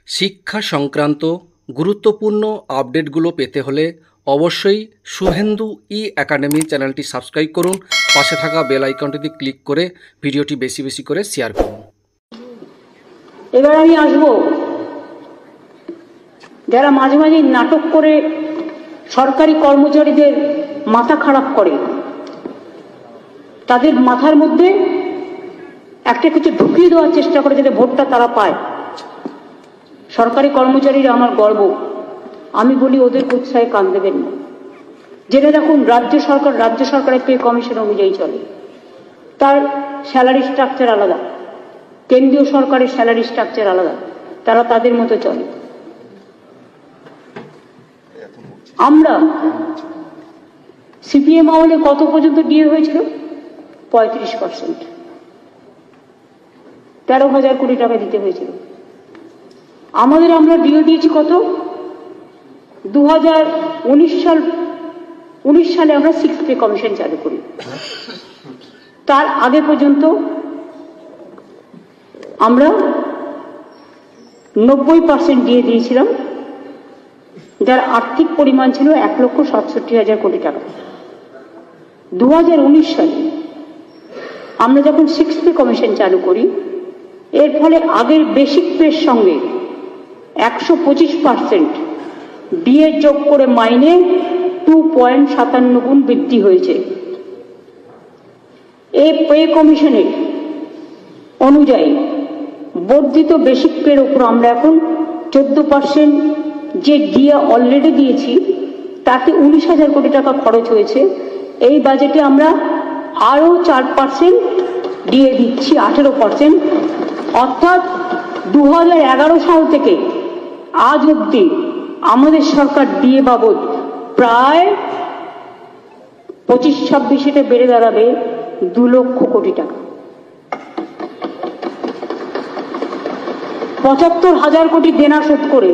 শিক্ষা সংক্রান্ত গুরুত্বপূর্ণ আপডেটগুলো পেতে হলে অবশ্যই শুভেন্দু একাডেমি চ্যানেলটি সাবস্ক্রাইব করুন। পাশে থাকা বেল আইকনটিতে ক্লিক করে ভিডিওটি বেশি বেশি করে শেয়ার করুন। এবার আমি আসবো যারা মাঝে মাঝে নাটক করে সরকারি কর্মচারীদের মাথা খারাপ করে, তাদের মাথার মধ্যে একটা কিছু ঢুকিয়ে দেওয়ার চেষ্টা করে যাতে ভোটটা তারা পায়। সরকারি কর্মচারীরা আমার গর্ব, আমি বলি ওদের উৎসাহে কান দেবেন না। জেনে রাখুন, রাজ্য সরকারের পে কমিশন অনুযায়ী চলে, তার স্যালারি স্ট্রাকচার আলাদা, কেন্দ্রীয় সরকারের স্যালারি স্ট্রাকচার আলাদা, তারা তাদের মতো চলে। আমরা সিপিএম আমলে কত পর্যন্ত ডিএ হয়েছিল? 35%, 13,000 কোটি টাকা দিতে হয়েছিল আমাদের। আমরা ডিএ দিয়েছি কত? 2019 সালে আমরা 6th পে কমিশন চালু করি। তার আগে পর্যন্ত আমরা 90% ডিএ দিয়েছিলাম, যার আর্থিক পরিমাণ ছিল 1,67,000 কোটি টাকা। 2019 সালে আমরা যখন 6th পে কমিশন চালু করি, এর ফলে আগের বেসিক পের সঙ্গে 125% ডিএ যোগ করে মাইনে 2.57 গুণ বৃদ্ধি হয়েছে। এই পে কমিশনের অনুযায়ী বর্ধিত বেসিক পের উপর আমরা এখন 14% যে ডিএ অলরেডি দিয়েছি, তাতে 19,000 কোটি টাকা খরচ হয়েছে। এই বাজেটে আমরা আরো 4% ডিএ দিচ্ছি, 18%। অর্থাৎ 2011 সাল থেকে আজ অব্দি আমাদের সরকার ডিএ বাবদ প্রায় 25-26 বেড়ে দাঁড়াবে 2 লক্ষ কোটি টাকা। 75,000 কোটি দেনা শোধ করে,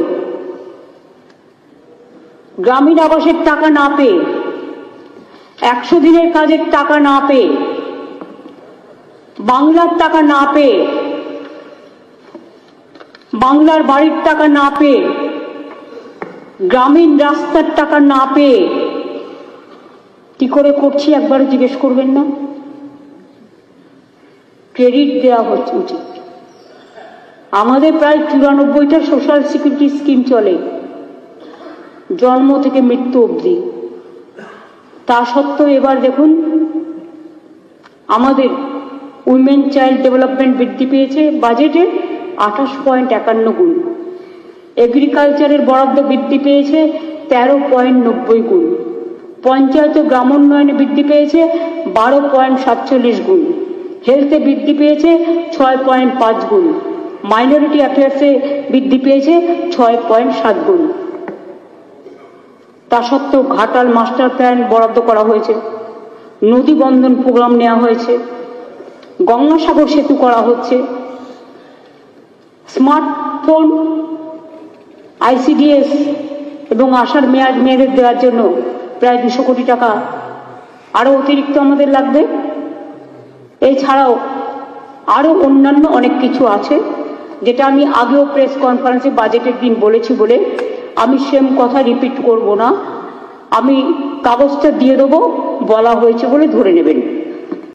গ্রামীণ আবাসের টাকা না পেয়ে, 100 দিনের কাজের টাকা না পেয়ে, বাংলার টাকা না পেয়ে, বাংলার বাড়ির টাকা না পেয়ে, গ্রামীণ রাস্তার টাকা না পেয়ে কি করে করছি একবার জিজ্ঞেস করবেন না? ক্রেডিট দেওয়া হচ্ছে উচিত। আমাদের প্রায় 94টা সোশ্যাল সিকিউরিটি স্কিম চলে, জন্ম থেকে মৃত্যু অবধি। তা সত্ত্বেও এবার দেখুন, আমাদের উইমেন চাইল্ড ডেভেলপমেন্ট বৃদ্ধি পেয়েছে বাজেটে 28.51 গুণ, এগ্রিকালচারের বরাদ্দ বৃদ্ধি পেয়েছে 13.90 গুণ, পঞ্চায়েত ও গ্রামোন্নয়নে বৃদ্ধি পেয়েছে 12.47 গুণ, হেলথে বৃদ্ধি পেয়েছে 6.5 গুণ, মাইনরিটি অ্যাফেয়ার্সে বৃদ্ধি পেয়েছে 6.7 গুণ। তা সত্ত্বেও ঘাটাল মাস্টার প্ল্যান বরাদ্দ করা হয়েছে, নদী বন্ধন প্রোগ্রাম নেওয়া হয়েছে, গঙ্গাসাগর সেতু করা হচ্ছে, স্মার্টফোন, আইসিডিএস এবং আশার মেয়েদের দেওয়ার জন্য প্রায় 200 কোটি টাকা আরো অতিরিক্ত আমাদের লাগবে। এছাড়াও আরো অন্যান্য অনেক কিছু আছে, যেটা আমি আগেও প্রেস কনফারেন্সে বাজেটের দিন বলেছি বলে আমি সেম কথা রিপিট করব না। আমি কাগজটা দিয়ে দেবো, বলা হয়েছে বলে ধরে নেবেন।